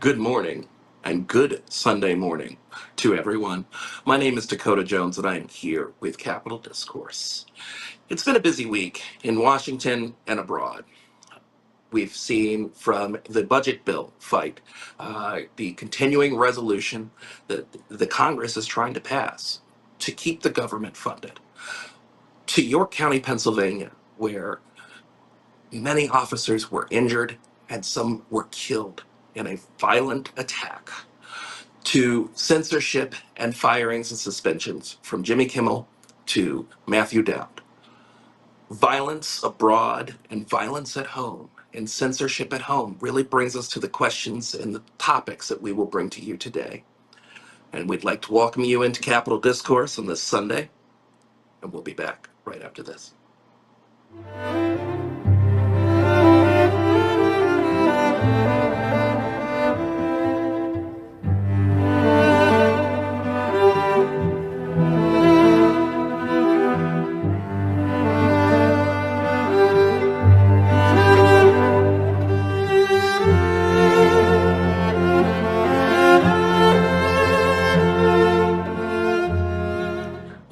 Good morning and good Sunday morning to everyone. My name is Dakota Jones and I am here with Capital Discourse. It's been a busy week in Washington and abroad. We've seen from the budget bill fight, the continuing resolution that the Congress is trying to pass to keep the government funded, to York County, Pennsylvania, where many officers were injured and some were killed in a violent attack, to censorship and firings and suspensions from Jimmy Kimmel to Matthew Dowd. Violence abroad and violence at home and censorship at home really brings us to the questions and the topics that we will bring to you today. And we'd like to welcome you into Capital Discourse on this Sunday, and we'll be back right after this.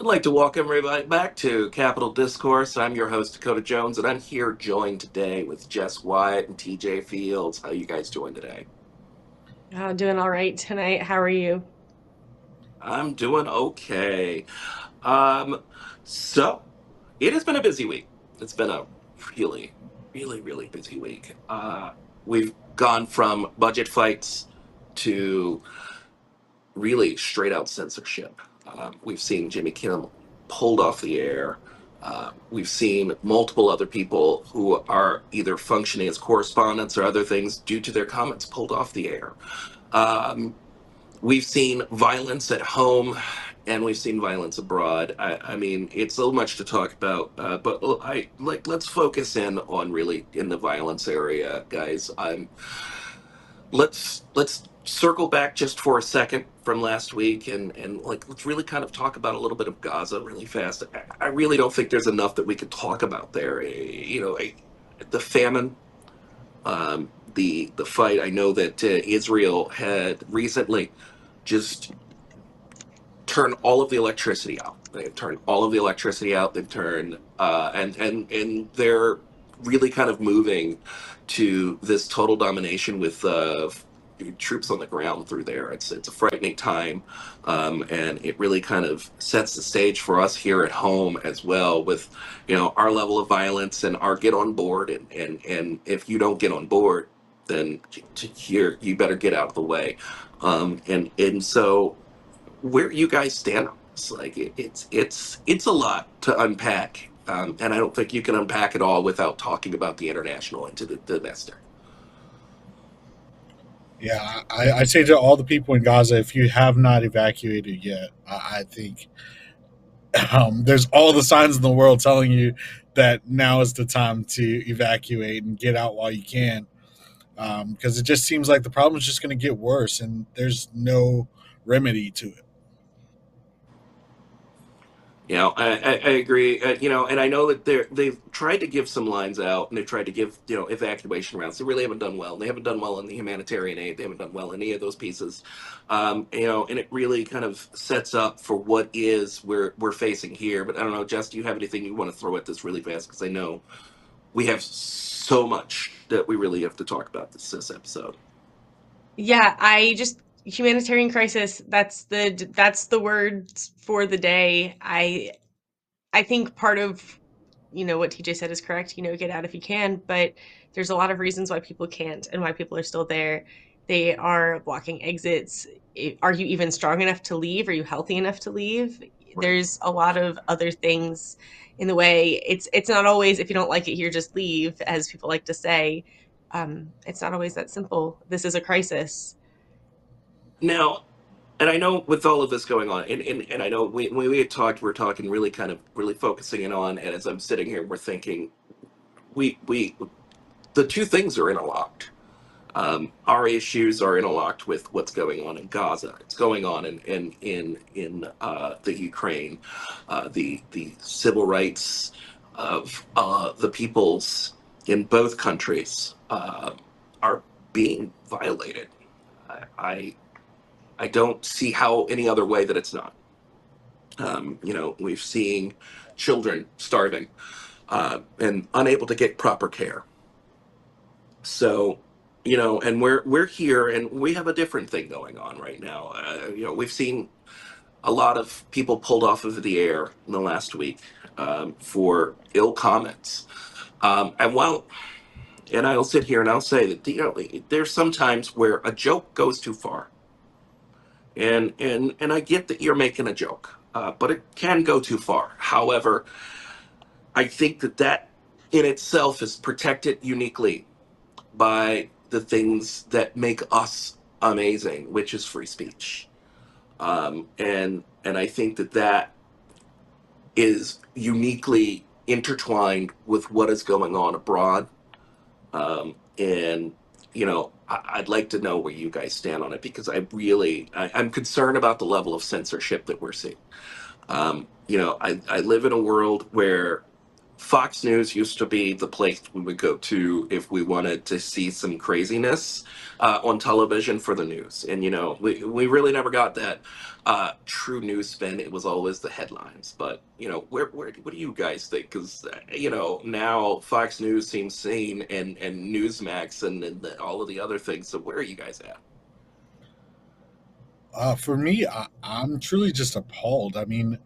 I'd like to welcome everybody back to Capital Discourse. I'm your host, Dakota Jones, and I'm here joined today with Jess Wyatt and TJ Fields. How you guys doing today? Doing all right tonight. How are you? I'm doing okay. Um, so it has been a busy week. It's been a really, really busy week. We've gone from budget fights to really straight out censorship. We've seen Jimmy Kimmel pulled off the air. We've seen multiple other people who are either functioning as correspondents or other things due to their comments pulled off the air. Um, we've seen violence at home and we've seen violence abroad. I mean, it's so much to talk about, but let's focus in on really in the violence area, guys. Let's circle back just for a second from last week and like let's really kind of talk about a little bit of Gaza really fast. I really don't think there's enough that we could talk about there. The famine, the fight. I know that Israel had recently just turned all of the electricity out. They've turned all of the electricity out. They've turned and they're really kind of moving to this total domination with troops on the ground through there. It's a frightening time, and it really kind of sets the stage for us here at home as well with our level of violence and our get on board. And if you don't get on board, then here you better get out of the way. And so where you guys stand on this. Like it's a lot to unpack, and I don't think you can unpack it all without talking about the international and to the domestic. Yeah, I say to all the people in Gaza, if you have not evacuated yet, I think there's all the signs in the world telling you that now is the time to evacuate and get out while you can, because it just seems like the problem is just going to get worse, and there's no remedy to it. I agree. And I know that they've tried to give some lines out, and they've tried to give evacuation routes. They really haven't done well. They haven't done well in the humanitarian aid. They haven't done well in any of those pieces. And it really kind of sets up for what is we're facing here. But I don't know, Jess, do you have anything you want to throw at this really fast? Because I know we have so much that we really have to talk about this episode. Yeah, I just humanitarian crisis. That's the words for the day. I think part of what TJ said is correct. Get out if you can, but there's a lot of reasons why people can't and why people are still there. They are blocking exits. Are you even strong enough to leave? Are you healthy enough to leave? Right. There's a lot of other things in the way. It's not always if you don't like it here, just leave, as people like to say. It's not always that simple. This is a crisis. Now, and I know with all of this going on, and I know when we had talked, we're talking really kind of really focusing in on, and as I'm sitting here, we're thinking we the two things are interlocked. Our issues are interlocked with what's going on in Gaza. It's going on in the Ukraine, the civil rights of the peoples in both countries are being violated. I I don't see how any other way that it's not. We've seen children starving and unable to get proper care. So, and we're here, and we have a different thing going on right now. We've seen a lot of people pulled off of the air in the last week for ill comments. And while, and I'll sit here and I'll say that there's sometimes where a joke goes too far, and I get that you're making a joke, but it can go too far. However, I think that in itself is protected uniquely by the things that make us amazing, which is free speech. And I think that is uniquely intertwined with what is going on abroad. And I'd like to know where you guys stand on it, because I'm concerned about the level of censorship that we're seeing. I live in a world where Fox News used to be the place we would go to if we wanted to see some craziness on television for the news. And, we really never got that true news spin. It was always the headlines. But, what do you guys think? Because, now Fox News seems sane, and Newsmax and all of the other things. So where are you guys at? For me, I'm truly just appalled. I mean,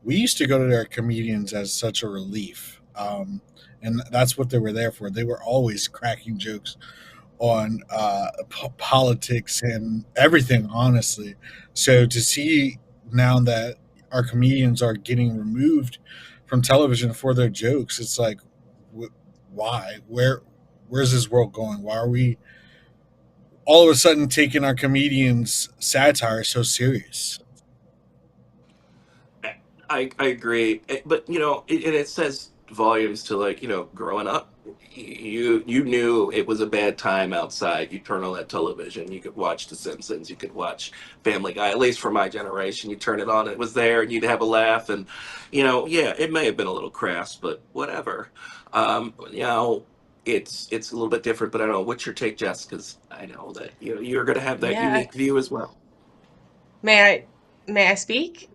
we used to go to their comedians as such a relief. And that's what they were there for. They were always cracking jokes on politics and everything, honestly. So to see now that our comedians are getting removed from television for their jokes, it's like, why? Where's this world going? Why are we all of a sudden taking our comedians' satire so serious? I agree. But and it says volumes to, like, growing up. You knew it was a bad time outside. You turn on that television, you could watch The Simpsons, you could watch Family Guy. At least for my generation, you turn it on, it was there, and you'd have a laugh. And yeah, it may have been a little crass, but whatever. It's a little bit different. But I don't know, what's your take, Jess? Because I know that you're going to have that Yeah. unique view as well. May I speak?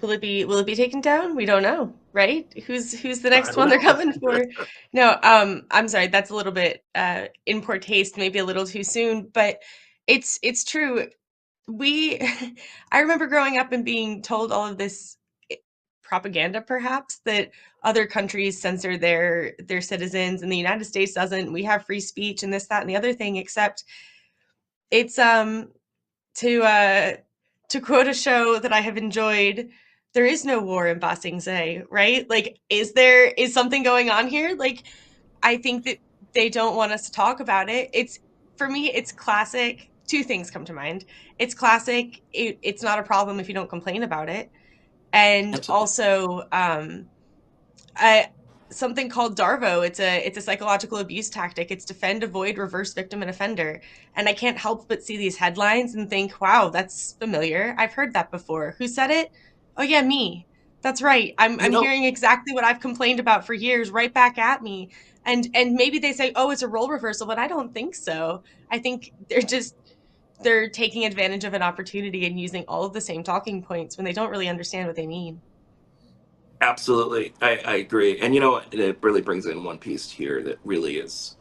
Will it be taken down? We don't know, right? Who's the I next don't one they're know. coming for? No, I'm sorry, that's a little bit in poor taste, maybe a little too soon, but it's true. We I remember growing up and being told all of this eh, propaganda, perhaps, that other countries censor their citizens and the United States doesn't. We have free speech and this, that, and the other thing, except it's to quote a show that I have enjoyed, there is no war in Ba Sing Se, right? Like, is something going on here? Like, I think that they don't want us to talk about it. It's For me, it's classic. Two things come to mind. It's classic. It's not a problem if you don't complain about it, and Absolutely. also I something called Darvo. It's a psychological abuse tactic. It's defend, avoid, reverse victim and offender. And I can't help but see these headlines and think, wow, that's familiar. I've heard that before. Who said it? Oh yeah, me. That's right. I'm You I'm know, hearing exactly what I've complained about for years right back at me. And maybe they say, "Oh, it's a role reversal," but I don't think so. I think they're taking advantage of an opportunity and using all of the same talking points when they don't really understand what they mean. absolutely. I agree. And it really brings in one piece here that really is,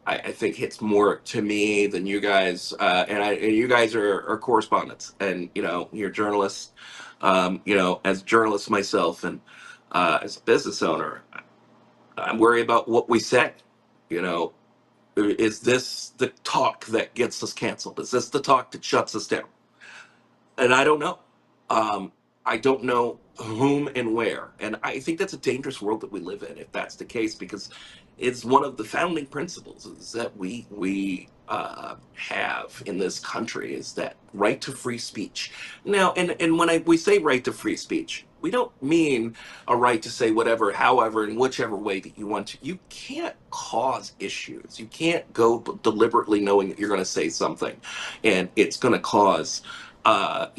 I think, hits more to me than you guys. And you guys are correspondents, and you're journalists. As journalists myself, and as a business owner, I'm worried about what we say. You know, is this the talk that gets us canceled? Is this the talk that shuts us down? And I don't know. Um, I don't know whom and where. And I think that's a dangerous world that we live in, if that's the case, because it's one of the founding principles is that we have in this country, is that right to free speech. Now, and when we say right to free speech, we don't mean a right to say whatever, however, in whichever way that you want to. You can't cause issues. You can't go deliberately knowing that you're going to say something and it's going to cause a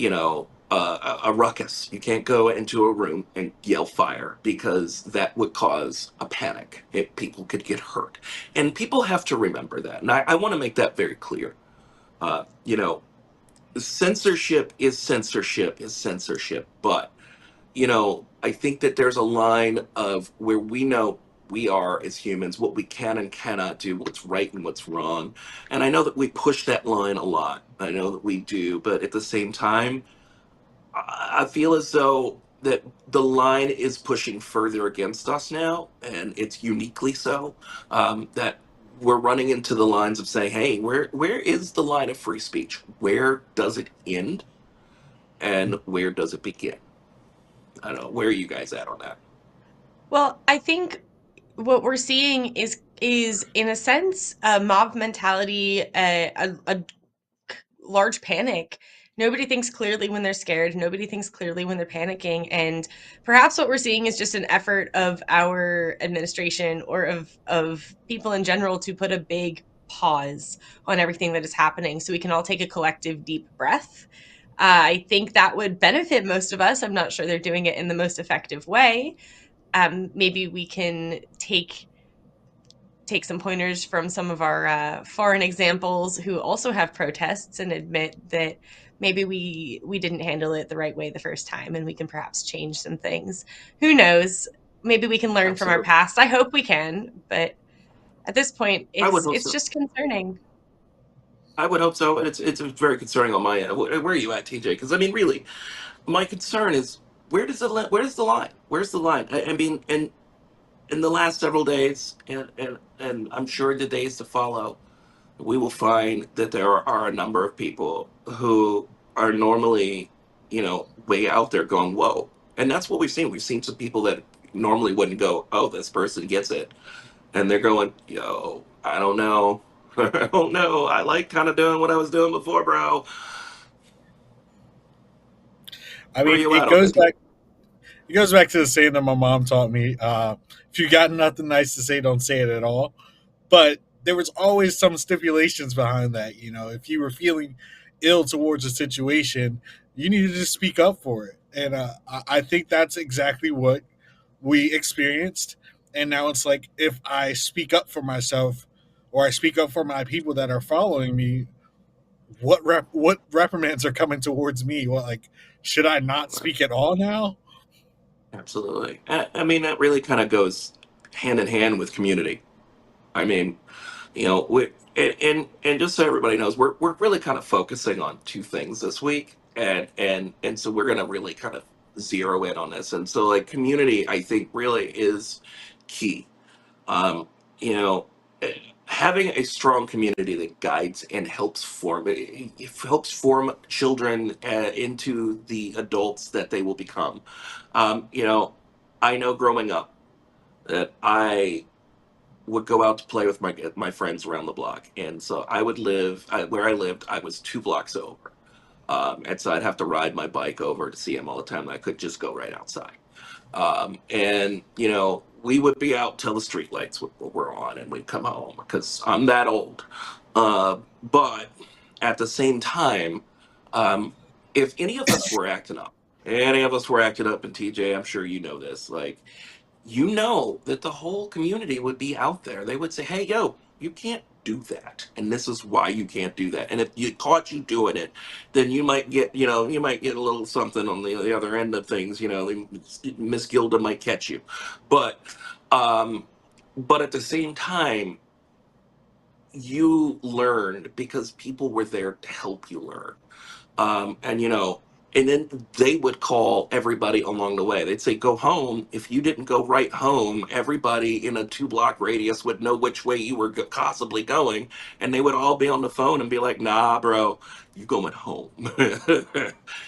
ruckus. You can't go into a room and yell fire, because that would cause a panic. People could get hurt. And people have to remember that. And I want to make that very clear. You know, censorship is censorship is censorship, but I think that there's a line of where we know we are as humans, what we can and cannot do, what's right and what's wrong. And I know that we push that line a lot. I know that we do, but at the same time, I feel as though that the line is pushing further against us now, and it's uniquely so. That we're running into the lines of saying, "Hey, where is the line of free speech? Where does it end, and where does it begin?" I don't know. Where are you guys at on that? Well, I think what we're seeing is in a sense a mob mentality, a large panic. Nobody thinks clearly when they're scared. Nobody thinks clearly when they're panicking. And perhaps what we're seeing is just an effort of our administration or of people in general to put a big pause on everything that is happening so we can all take a collective deep breath. I think that would benefit most of us. I'm not sure they're doing it in the most effective way. Maybe we can take some pointers from some of our foreign examples who also have protests and admit that maybe we didn't handle it the right way the first time, and we can perhaps change some things. Who knows? Maybe we can learn from our Absolutely. past. I hope we can, but at this point, I would hope it's so. just concerning. I would hope so, and it's very concerning on my end. Where are you at, TJ? Because I mean, really, my concern is where's the line? Where's the line? I mean, and in the last several days, and I'm sure the days to follow, we will find that there are a number of people who are normally, way out there going, "Whoa!" And that's what we've seen. We've seen some people that normally wouldn't go, "Oh, this person gets it," and they're going, "Yo, I don't know." I don't know. I like kind of doing what I was doing before, bro. I Where are mean, you at on that? it goes back to the saying that my mom taught me: if you got nothing nice to say, don't say it at all. But there was always some stipulations behind that. You know, if you were feeling ill towards a situation, you needed to speak up for it. And I think that's exactly what we experienced. And now it's like, if I speak up for myself, or I speak up for my people that are following me, what reprimands are coming towards me? What, like, should I not speak at all now? Absolutely. I mean, that really kind of goes hand in hand with community. I mean, we and just so everybody knows, we're really kind of focusing on two things this week, and so we're gonna really kind of zero in on this. And so, like, community, I think, really is key. Um, you know, eh, Having a strong community that guides and it helps form children into the adults that they will become. You know, I know growing up that I would go out to play with my friends around the block, and so where I lived. I was 2 blocks over, and so I'd have to ride my bike over to see him all the time. I could just go right outside, and we would be out till the streetlights were on, and we'd come home because I'm that old. But at the same time, um, if any of us were acting up, and TJ, I'm sure you know this, like, that the whole community would be out there. They would say, "Hey, yo, you can't do that, and this is why you can't do that." And if you caught you doing it, then you might get a little something on the other end of things. Miss Gilda might catch you, but um, but at the same time, you learned because people were there to help you learn. And then they would call everybody along the way. They'd say, "Go home." If you didn't go right home, everybody in a 2 block radius would know which way you were possibly going, and they would all be on the phone and be like, "Nah, bro, you going home."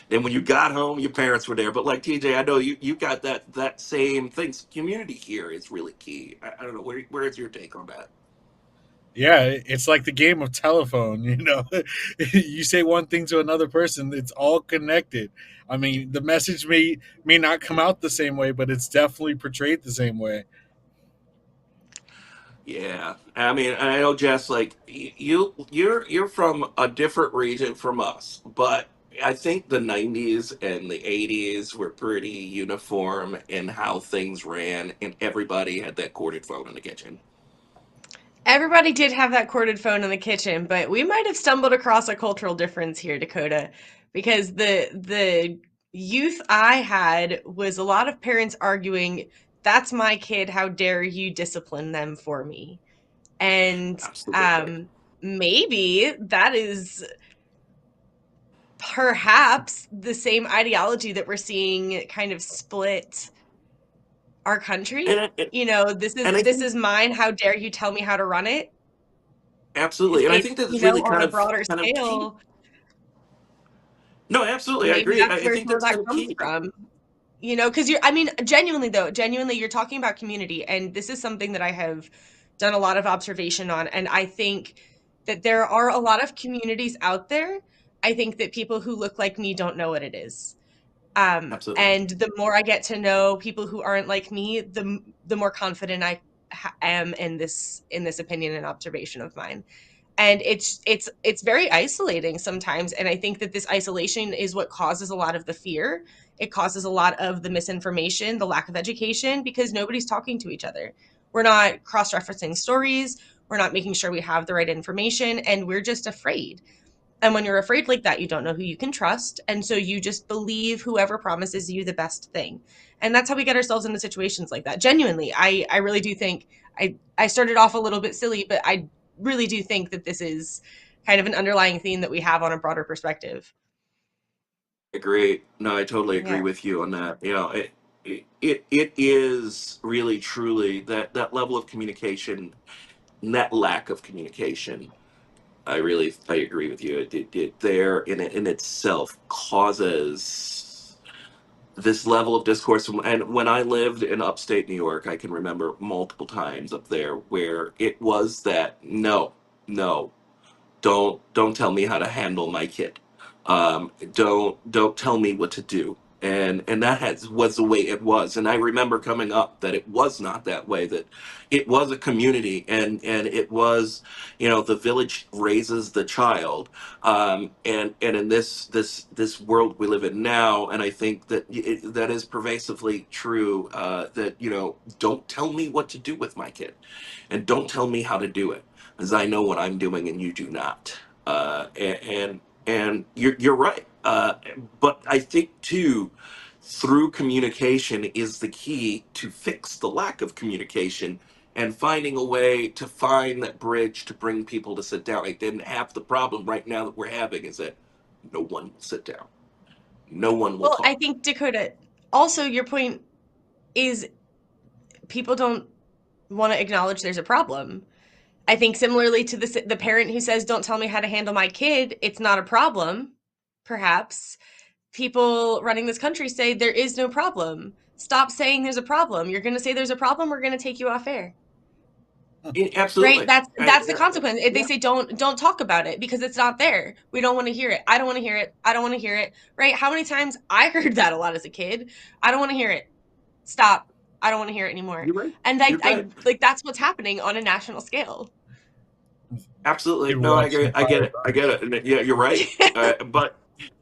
Then when you got home, your parents were there. But like, TJ, I know you got that same thing. Community here is really key. I don't know, where's your take on that? Yeah, it's like the game of telephone. You know, you say one thing to another person, it's all connected. I mean, the message may not come out the same way, but it's definitely portrayed the same way. Yeah, I mean, I know, Jess. Like, you're from a different region from us, but I think the '90s and the '80s were pretty uniform in how things ran, and everybody had that corded phone in the kitchen. Everybody did have that corded phone in the kitchen, but we might have stumbled across a cultural difference here, Dakota, because the youth I had was a lot of parents arguing, "That's my kid, how dare you discipline them for me?" And Absolutely. maybe that is perhaps the same ideology that we're seeing kind of split our country. And it, You know, this is and I this think is mine, how dare you tell me how to run it? absolutely, Is and I maybe, think that you it's know, really on a broader kind of key. scale, No, absolutely, I maybe agree. that's I where think some of that's that kind of comes key. from. You know, because you're, I mean, genuinely though, genuinely, you're talking about community. And this is something that I have done a lot of observation on. And I think that there are a lot of communities out there. I think that people who look like me don't know what it is. Absolutely, And the more I get to know people who aren't like me, the more confident I am in this opinion and observation of mine. And it's very isolating sometimes, and I think that this isolation is what causes a lot of the fear. It causes a lot of the misinformation, the lack of education, because nobody's talking to each other. We're not cross-referencing stories, we're not making sure we have the right information, and we're just afraid. And when you're afraid like that, you don't know who you can trust. And so you just believe whoever promises you the best thing. And that's how we get ourselves into situations like that. Genuinely, I really do think I started off a little bit silly, but I really do think that this is kind of an underlying theme that we have on a broader perspective. agree. No, I totally agree Yeah. with you on that. It is really truly that level of communication, and that lack of communication. I agree with you. It there in itself causes this level of discourse. And when I lived in upstate New York, I can remember multiple times up there where it was that no, don't tell me how to handle my kid. Don't tell me what to do. And that was the way it was. And I remember coming up that it was not that way. That it was a community, and it was, the village raises the child. And in this world we live in now, and I think that that is pervasively true. That don't tell me what to do with my kid, and don't tell me how to do it, as I know what I'm doing and you do not. And you're right. But I think too, through communication is the key to fix the lack of communication, and finding a way to find that bridge to bring people to sit down. Like, and half the problem right now that we're having is that no one will sit down. No one will Well, I talk. think, Dakota, also your point is people don't want to acknowledge there's a problem. I think similarly to the parent who says, "Don't tell me how to handle my kid," it's not a problem. Perhaps people running this country say there is no problem. Stop saying there's a problem. You're going to say there's a problem, we're going to take you off air. Right? Absolutely. That's the consequence. If they Yeah, say don't talk about it because it's not there. We don't want to hear it. I don't want to hear it. I don't want to hear it. Right? How many times I heard that a lot as a kid? I don't want to hear it. Stop. I don't want to hear it anymore. you're right. And You're I right. like that's what's happening on a national scale. Absolutely. People No, I watch get it. I get Empire it. I get it. And yeah, you're right. But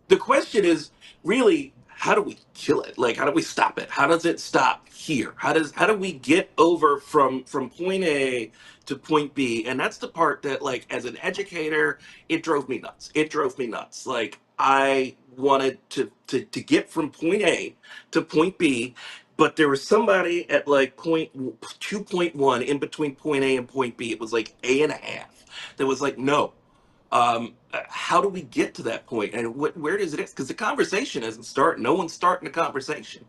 the question is really, how do we kill it? Like, how do we stop it? How does it stop here? How do we get over from point A to point B? And that's the part that, like, as an educator, it drove me nuts. It drove me nuts. Like, I wanted to get from point A to point B, but there was somebody at like point 2.1 in between point A and point B. It was like A and a half. That was like, no. How do we get to that point, and where does it? Because the conversation isn't starting. No one's starting a conversation.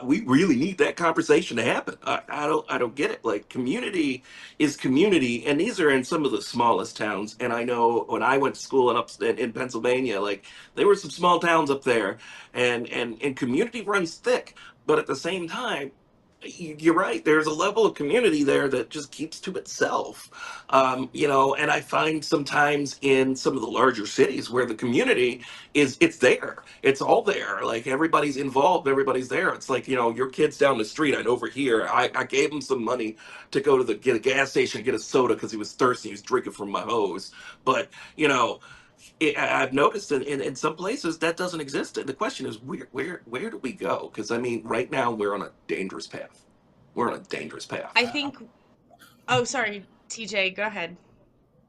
We really need that conversation to happen. I don't get it. Like, community is community, and these are in some of the smallest towns. And I know when I went to school in Pennsylvania, like, there were some small towns up there, and community runs thick. But at the same time, you're right. There's a level of community there that just keeps to itself. And I find sometimes in some of the larger cities where the community it's there. It's all there. Like, everybody's involved, everybody's there. It's like, your kid's down the street, and over here, I gave him some money to go to get a gas station, get a soda because he was thirsty. He was drinking from my hose. But, I've noticed in some places that doesn't exist. And the question is, where do we go? Because I mean, right now we're on a dangerous path. We're on a dangerous path. I think Oh, sorry. TJ, go ahead.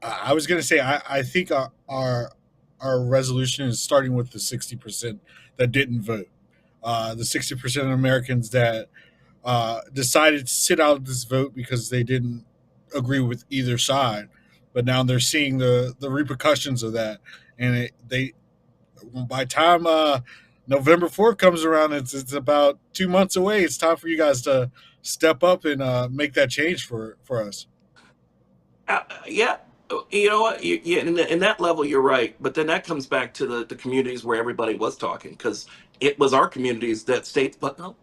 I was going to say I think our resolution is starting with the 60% that didn't vote. The 60% of Americans that decided to sit out of this vote because they didn't agree with either side, but now they're seeing the repercussions of that, and they by the time November 4th comes around, it's about 2 months away. It's time for you guys to step up and make that change for us. Yeah, you know what? Yeah, in that level, you're right. But then that comes back to the communities where everybody was talking, because it was our communities that stayed. But no,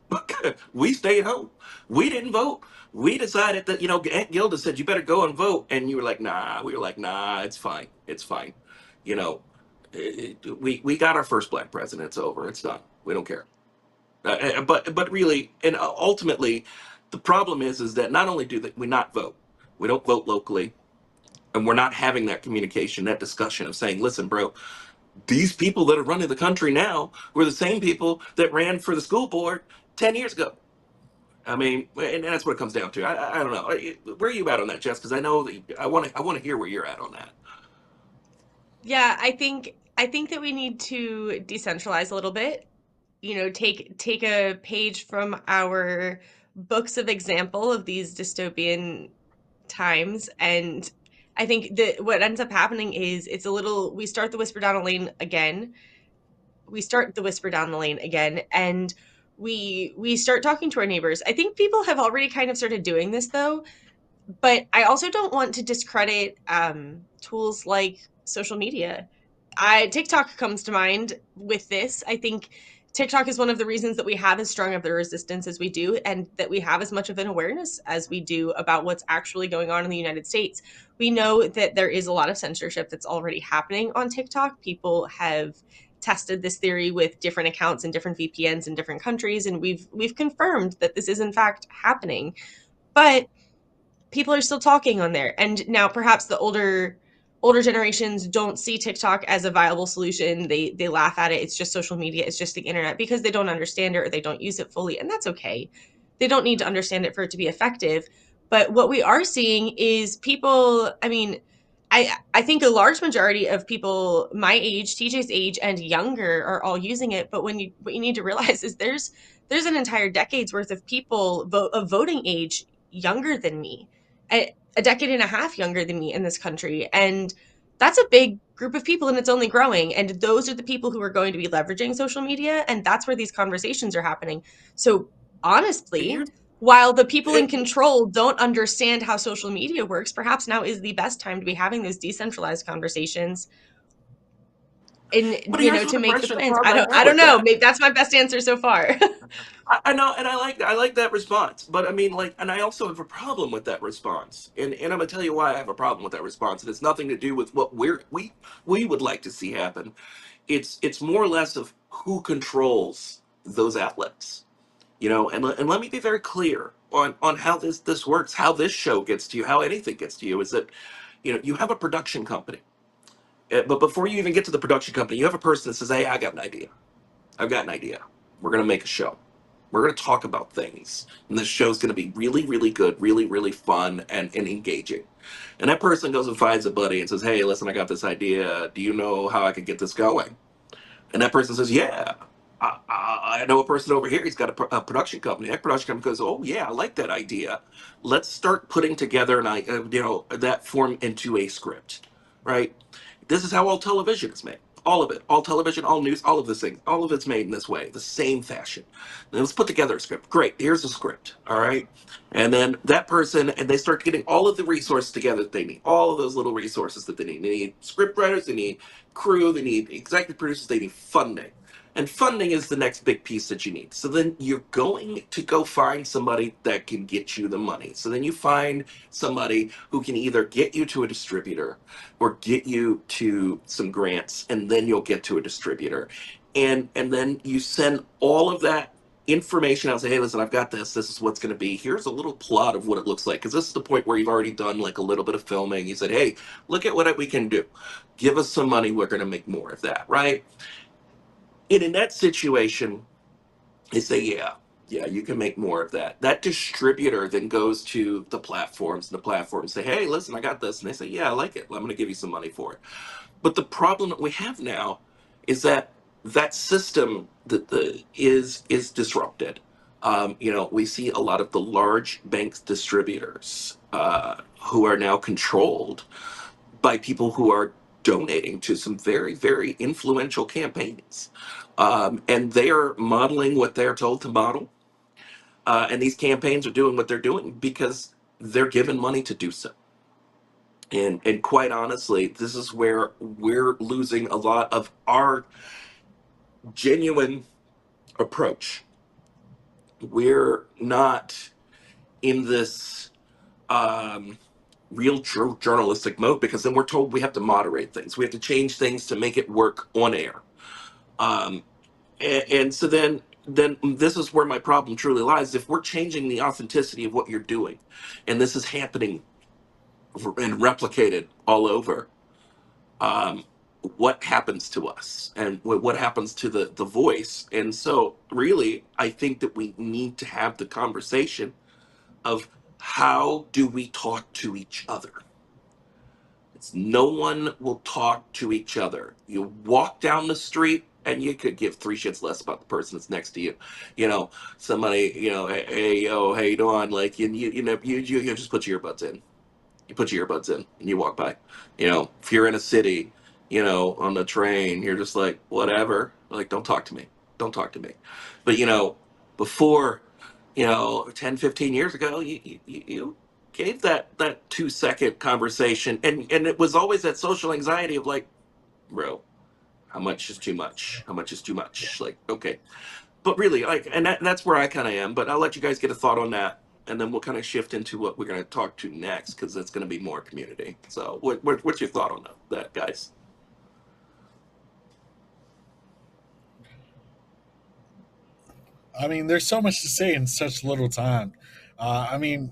we stayed home. We didn't vote. We decided that, Aunt Gilda said you better go and vote, and you were like, nah. We were like, nah, it's fine. It's fine. You know, we got our first black president. It's over. It's done. We don't care. But really, and ultimately, the problem is that not only do we not vote, we don't vote locally, and we're not having that communication, that discussion of saying, listen, bro, these people that are running the country now were the same people that ran for the school board 10 years ago. I mean, and that's what it comes down to. I don't know. Where are you at on that, Jess? Because I know that I want to hear where you're at on that. Yeah, I think that we need to decentralize a little bit. Take a page from our books of example of these dystopian times, and I think that what ends up happening is we start the whisper down a lane again. We start the whisper down the lane again, and we start talking to our neighbors. I think people have already kind of started doing this though, but I also don't want to discredit tools like social media. TikTok comes to mind with this. I think TikTok is one of the reasons that we have as strong of the resistance as we do, and that we have as much of an awareness as we do about what's actually going on in the United States. We know that there is a lot of censorship that's already happening on TikTok. People have tested this theory with different accounts and different VPNs in different countries, and we've confirmed that this is in fact happening. But people are still talking on there. And now perhaps the older generations don't see TikTok as a viable solution. They laugh at it. It's just social media. It's just the internet, because they don't understand it or they don't use it fully, and that's okay. They don't need to understand it for it to be effective. But what we are seeing is people, I mean, I think a large majority of people my age, TJ's age, and younger are all using it. But what you need to realize is there's an entire decade's worth of people of voting age younger than me, a decade and a half younger than me in this country. And that's a big group of people, and it's only growing. And those are the people who are going to be leveraging social media. And that's where these conversations are happening. So honestly, Here's while the people in it, control don't understand how social media works, perhaps now is the best time to be having those decentralized conversations and but here's what to the make the question plans. problem I I don't have I don't with know. that. Maybe that's my best answer so far. I know, and I like that response, but I mean, like, and I also have a problem with that response, and I'm gonna tell you why I have a problem with that response, and it's nothing to do with what we would like to see happen. It's more or less of who controls those outlets, and let me be very clear on how this works, how this show gets to you, how anything gets to you, is that you have a production company. But before you even get to the production company, you have a person that says, hey, I got an idea. I've got an idea. We're going to make a show. We're going to talk about things. And this show's going to be really, really good, really, really fun and engaging. And that person goes and finds a buddy and says, hey, listen, I got this idea. Do you know how I could get this going? And that person says, yeah, I know a person over here. He's got a production company. That production company goes, oh, yeah, I like that idea. Let's start putting together that form into a script, right? This is how all television is made. All of it, all television, all news, all of this thing, all of it's made in this way, the same fashion. Then let's put together a script. Great, here's a script, all right? And then that person, and they start getting all of the resources together that they need, all of those little resources that they need. They need script writers, they need crew, they need executive producers, they need funding. And funding is the next big piece that you need. So then you're going to go find somebody that can get you the money. So then you find somebody who can either get you to a distributor or get you to some grants, and then you'll get to a distributor. And then you send all of that information out and say, hey, listen, I've got this is what's going to be. Here's a little plot of what it looks like, because this is the point where you've already done like a little bit of filming. You said, hey, look at what we can do. Give us some money, we're going to make more of that, right? And in that situation, they say, yeah, Yeah, you can make more of that. That distributor then goes to the platforms, and the platforms say, "Hey, listen, I got this," and they say, "Yeah, I like it. I'm going to give you some money for it." But the problem that we have now is that that system that the is disrupted. We see a lot of the large banks distributors who are now controlled by people who are donating to some very, very influential campaigns. And they are modeling what they're told to model. And these campaigns are doing what they're doing because they're given money to do so. And quite honestly, this is where we're losing a lot of our genuine approach. We're not in this um, real journalistic mode because then we're told we have to moderate things. We have to change things to make it work on air. Um, and so then this is where my problem truly lies. If we're changing the authenticity of what you're doing, and this is happening and replicated all over, um, what happens to us and what happens to the voice? And so, really, I think that we need to have the conversation of how do we talk to each other? It's no one will talk to each other. You walk down the street and you could give three shits less about the person that's next to you. You know, somebody, hey, yo, how you doing? Like, you just put your earbuds in. You put your earbuds in and you walk by. If you're in a city, on the train, you're just like, whatever. Like, don't talk to me. Don't talk to me. But, before, 10, 15 years ago, you gave that 2-second conversation. And it was always that social anxiety of like, bro, how much is too much? How much is too much? Like, okay, but really, like, and that's where I kind of am. But I'll let you guys get a thought on that, and then we'll kind of shift into what we're going to talk to next because it's going to be more community. So, what's your thought on that, guys? I mean, there's so much to say in such little time. I mean,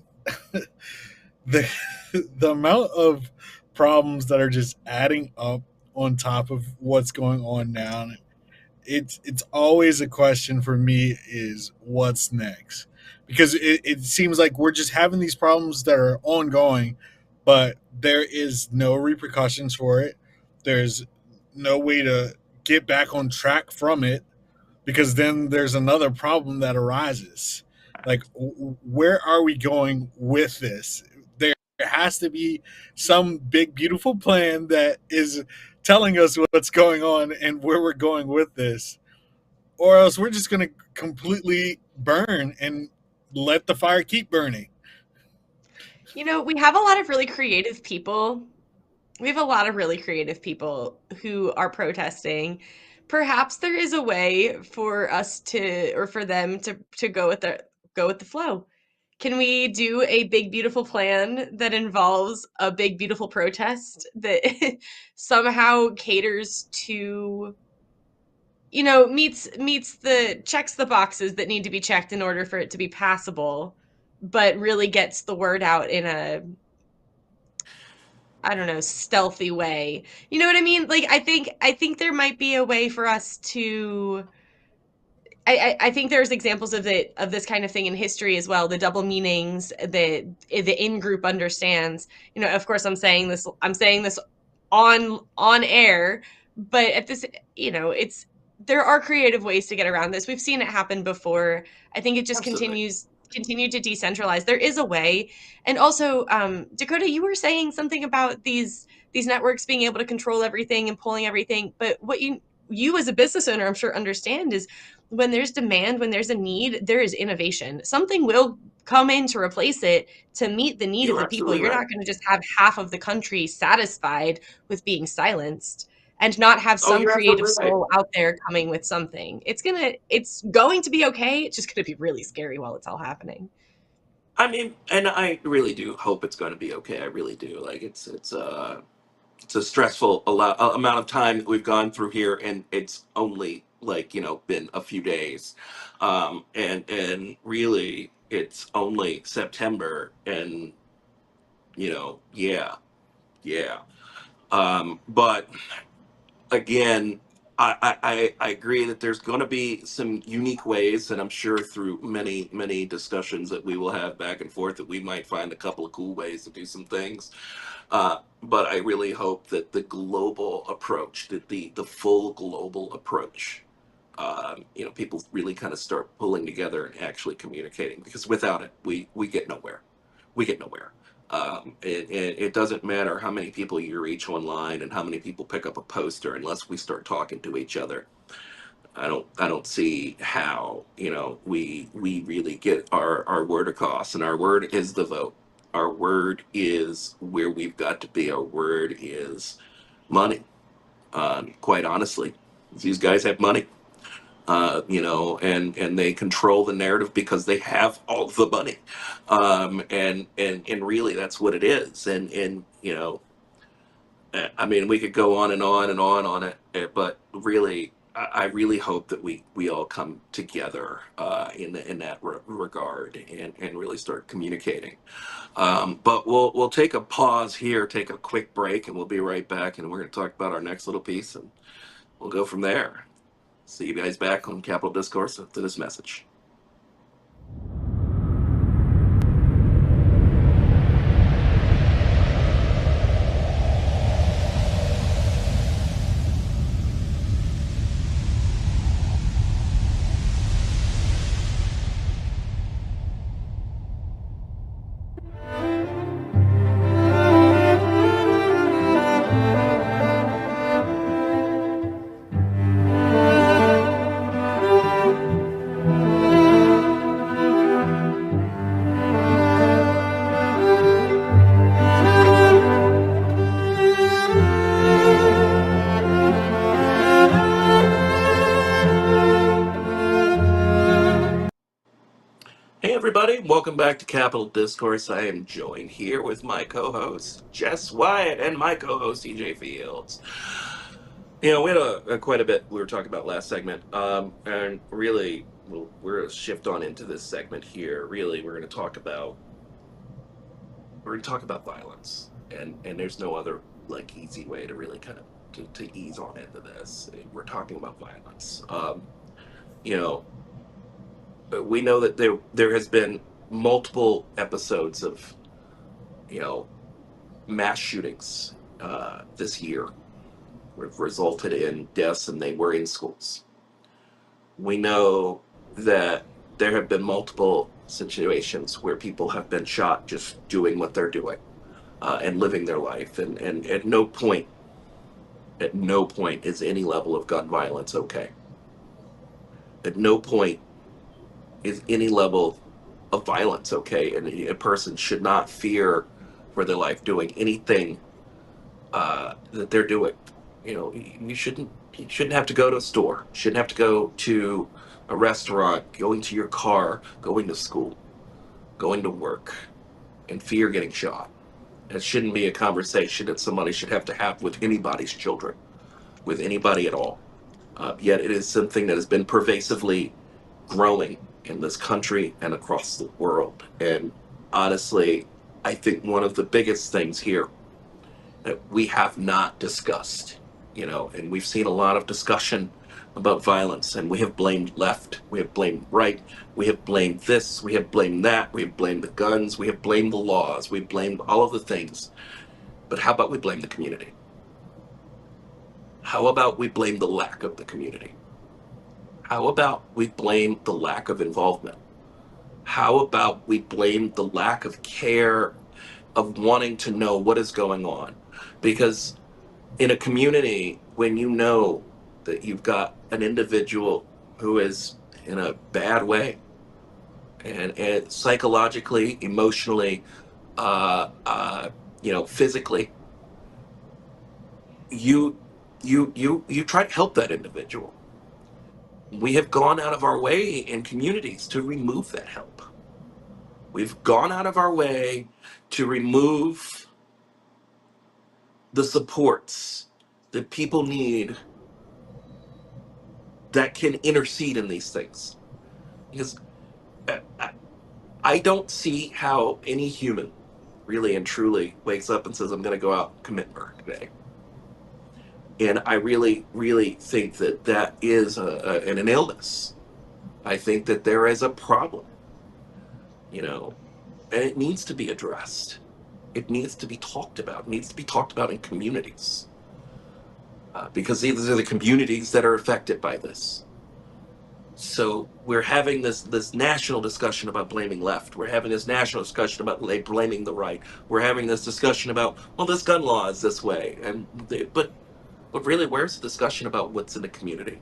the the amount of problems that are just adding up on top of what's going on now, it's always a question for me is what's next, because it seems like we're just having these problems that are ongoing, but there is no repercussions for it. There's no way to get back on track from it, because then there's another problem that arises. Like, where are we going with this? There has to be some big, beautiful plan that is telling us what's going on and where we're going with this, or else we're just going to completely burn and let the fire keep burning. We have a lot of really creative people. We have a lot of really creative people who are protesting. Perhaps there is a way for us to, or for them to go with the flow. Can we do a big beautiful plan that involves a big beautiful protest that somehow caters to, meets the checks the boxes that need to be checked in order for it to be passable, but really gets the word out in a, I don't know, stealthy way. You know what I mean? Like, I think there might be a way for us to. I think there's examples of this kind of thing in history as well. The double meanings that the in group understands. Of course, I'm saying this on air, but at this, it's there are creative ways to get around this. We've seen it happen before. I think it just Absolutely. continue to decentralize. There is a way. And also, Dakota, you were saying something about these networks being able to control everything and pulling everything, but what you as a business owner, I'm sure, understand is when there's demand, when there's a need, there is innovation. Something will come in to replace it to meet the need of You're the people. absolutely You're right. not going to just have half of the country satisfied with being silenced and not have Oh, some you're creative absolutely right. soul out there coming with something. It's going to be okay. It's just going to be really scary while it's all happening. I mean, and I really do hope it's going to be okay. I really do. Like, it's a stressful amount of time that we've gone through here, and it's only like been a few days, and really it's only September, and yeah, yeah. But again, I agree that there's going to be some unique ways, and I'm sure through many discussions that we will have back and forth that we might find a couple of cool ways to do some things. But I really hope that the global approach, that the full global approach, people really kind of start pulling together and actually communicating, because without it, we get nowhere. We get nowhere. It doesn't matter how many people you reach online and how many people pick up a poster unless we start talking to each other. I don't see how we really get our word across, and our word is the vote. Our word is where we've got to be. Our word is money. Quite honestly, these guys have money, and they control the narrative because they have all the money, and really that's what it is. And I mean, we could go on and on and on it, but really, I really hope that we all come together in that regard, and really start communicating. But we'll take a pause here, take a quick break, and we'll be right back. And we're going to talk about our next little piece, and we'll go from there. See you guys back on Capital Discourse after this message. Hey everybody, welcome back to Capital Discourse. I am joined here with my co-host Jess Wyatt and my co-host EJ Fields. We had quite a bit we were talking about last segment, and really we're going to shift on into this segment here. Really, we're going to talk about violence, and there's no other easy way to really kind of to ease on into this. We're talking about violence. You know, we know that there has been multiple episodes of mass shootings this year, have resulted in deaths, and they were in schools. We know that there have been multiple situations where people have been shot just doing what they're doing, and living their life, and at no point is any level of gun violence okay. At no point is any level of violence okay, and a person should not fear for their life doing anything that they're doing. You shouldn't have to go to a store, shouldn't have to go to a restaurant, going to your car, going to school, going to work, and fear getting shot. It shouldn't be a conversation that somebody should have to have with anybody's children, with anybody at all. Yet it is something that has been pervasively growing in this country and across the world. And honestly, I think one of the biggest things here that we have not discussed, and we've seen a lot of discussion about violence, and we have blamed left, we have blamed right, we have blamed this, we have blamed that, we have blamed the guns, we have blamed the laws, we blamed all of the things. But how about we blame the community? How about we blame the lack of the community? How about we blame the lack of involvement? How about we blame the lack of care, of wanting to know what is going on? Because in a community, when you know that you've got an individual who is in a bad way, and psychologically, emotionally, physically, you try to help that individual. We have gone out of our way in communities to remove that help. We've gone out of our way to remove the supports that people need that can intercede in these things. Because I don't see how any human really and truly wakes up and says, I'm going to go out and commit murder today. And I really, really think that that is an illness. I think that there is a problem, you know, and it needs to be addressed. It needs to be talked about. It needs to be talked about in communities, because these are the communities that are affected by this. So we're having this national discussion about blaming left. We're having this national discussion about blaming the right. We're having this discussion about, well, this gun law is this way, but really, where's the discussion about what's in the community?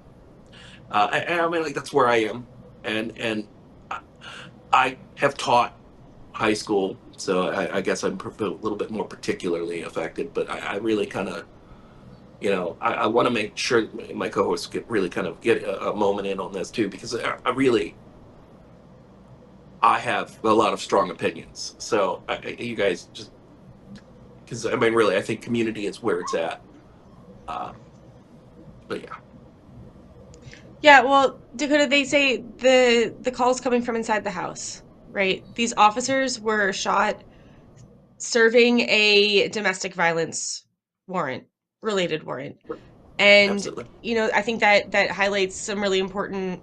I mean, like, that's where I am, and I have taught high school, so I guess I'm a little bit more particularly affected. But I really kind of, I want to make sure my co-hosts get really kind of get a moment in on this too, because I really I have a lot of strong opinions. So you guys just, because I mean, really, I think community is where it's at. Uh, but yeah, Yeah, well, Dakota, they say the call's coming from inside the house, right? These officers were shot serving a domestic violence warrant, related warrant. And absolutely, I think that highlights some really important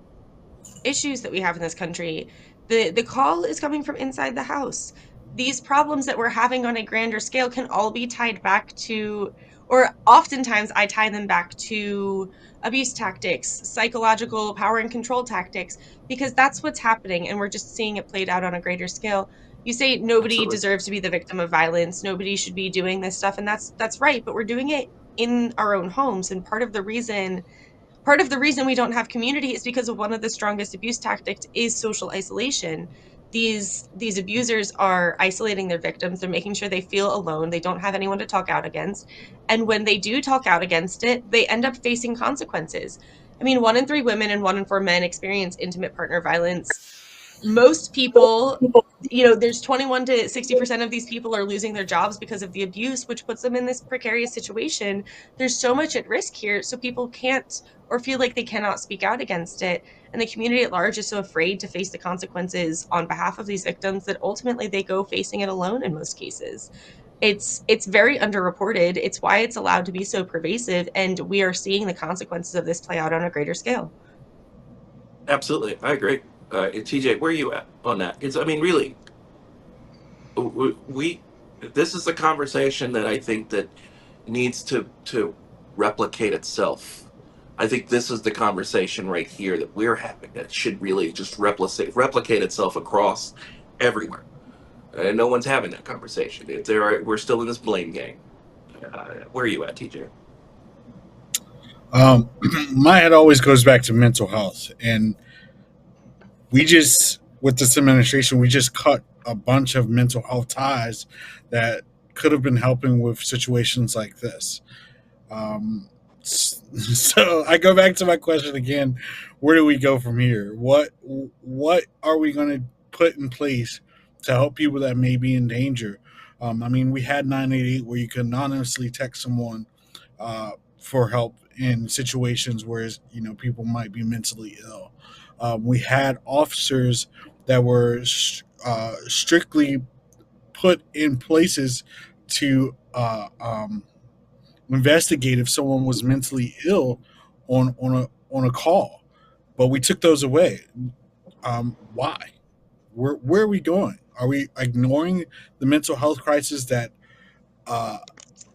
issues that we have in this country. The call is coming from inside the house. These problems that we're having on a grander scale can all be tied back to, or oftentimes I tie them back to abuse tactics, psychological power and control tactics, because that's what's happening and we're just seeing it played out on a greater scale. You say nobody absolutely, deserves to be the victim of violence, nobody should be doing this stuff, and that's right, but we're doing it in our own homes. And part of the reason we don't have community is because of one of the strongest abuse tactics is social isolation. These abusers are isolating their victims. They're making sure they feel alone. They don't have anyone to talk out against. And when they do talk out against it, they end up facing consequences. I mean, 1 in 3 women and 1 in 4 men experience intimate partner violence. Most people, there's 21 to 60% of these people are losing their jobs because of the abuse, which puts them in this precarious situation. There's so much at risk here, so people can't or feel like they cannot speak out against it. And the community at large is so afraid to face the consequences on behalf of these victims that ultimately they go facing it alone in most cases. It's very underreported. It's why it's allowed to be so pervasive, and we are seeing the consequences of this play out on a greater scale. absolutely. I agree. TJ, where are you at on that? It's, I mean, really, we this is a conversation that I think that needs to replicate itself. I think this is the conversation right here that we're having that should really just replicate itself across everywhere. And no one's having that conversation. We're still in this blame game. Where are you at, TJ? Um, my head always goes back to mental health, and we just with this administration, we just cut a bunch of mental health ties that could have been helping with situations like this. So I go back to my question again: where do we go from here? What are we going to put in place to help people that may be in danger? I mean, we had 988 where you could anonymously text someone for help in situations where people might be mentally ill. We had officers that were strictly put in places to investigate if someone was mentally ill on a call, but we took those away. Why? Where are we going? Are we ignoring the mental health crisis that uh,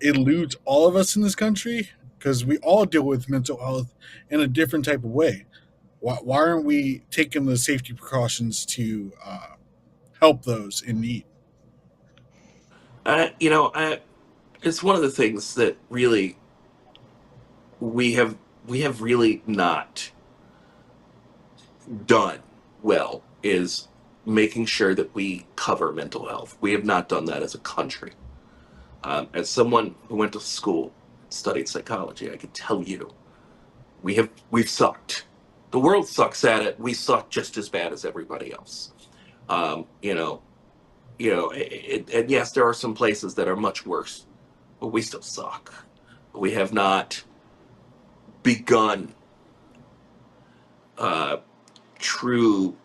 eludes all of us in this country? Because we all deal with mental health in a different type of way. Why aren't we taking the safety precautions to help those in need? You know, it's one of the things that really we have we have really not done well is making sure that we cover mental health. We have not done that as a country. As someone who went to school, studied psychology, I can tell you we've sucked. The world sucks at it. We suck just as bad as everybody else. Um, you know, and yes, there are some places that are much worse, but we still suck. We have not begun uh, true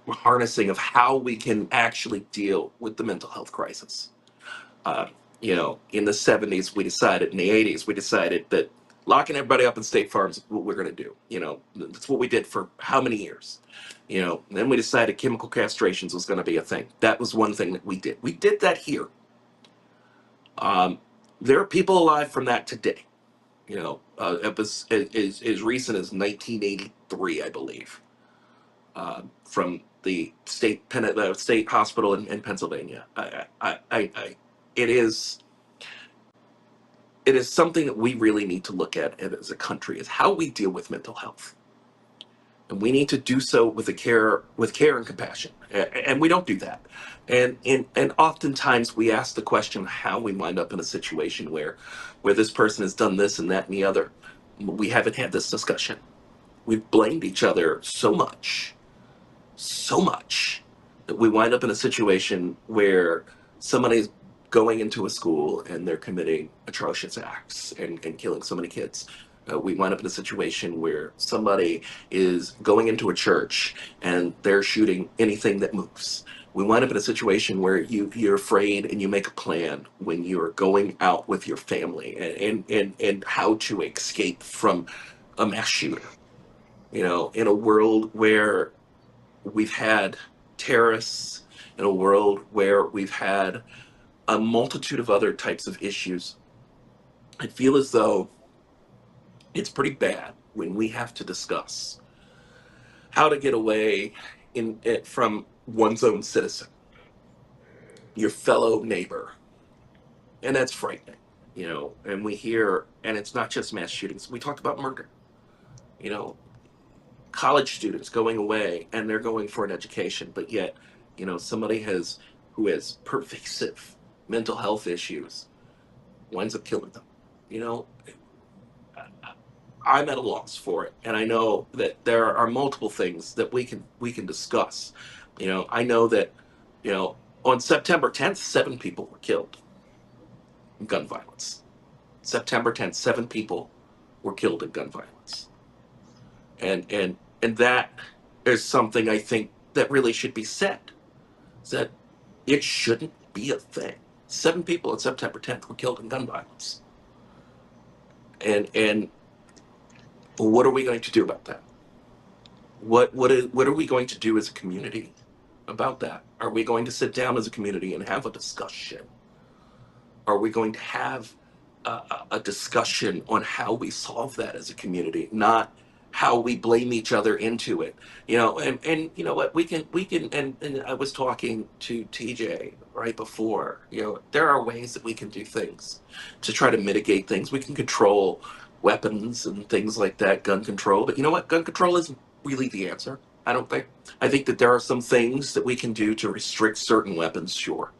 harnessing of how we can actually deal with the mental health crisis. Uh, In the 70s, we decided, in the 80s, we decided that locking everybody up in state farms is what we're going to do. That's what we did for how many years? And then we decided chemical castrations was going to be a thing. That was one thing that we did. We did that here. Um, there are people alive from that today. It was as recent as 1983, I believe, from the state hospital in Pennsylvania. It is it is something that we really need to look at as a country, is how we deal with mental health, and we need to do so with care and compassion, and we don't do that. And oftentimes we ask the question how we wind up in a situation where this person has done this and that and the other. We haven't had this discussion. We've blamed each other so much that we wind up in a situation where somebody's going into a school and they're committing atrocious acts and killing so many kids. We wind up in a situation where somebody is going into a church and they're shooting anything that moves. We wind up in a situation where you're afraid and you make a plan when you're going out with your family, and how to escape from a mass shooter. In a world where we've had terrorists, in a world where we've had a multitude of other types of issues, I feel as though it's pretty bad when we have to discuss how to get away from one's own citizen, your fellow neighbor. And that's frightening. And we hear, and it's not just mass shootings. We talked about murder. You know, college students going away and they're going for an education, but yet, somebody who has pervasive mental health issues winds up killing them. You know, I'm at a loss for it, and I know that there are multiple things that we can discuss. I know that, you know, on September 10th, 7 people were killed in gun violence. September 10th, 7 people were killed in gun violence, and that is something I think that really should be said. Is that it shouldn't be a thing. 7 people on September 10th were killed in gun violence, and what are we going to do about that? What are we going to do as a community about that? Are we going to sit down as a community and have a discussion? Are we going to have a discussion on how we solve that as a community, not how we blame each other into it? And you know what, we can and I was talking to TJ right before. There are ways that we can do things to try to mitigate things. We can control weapons and things like that, gun control. But you know what, gun control isn't really the answer, I don't think. I think that there are some things that we can do to restrict certain weapons, sure.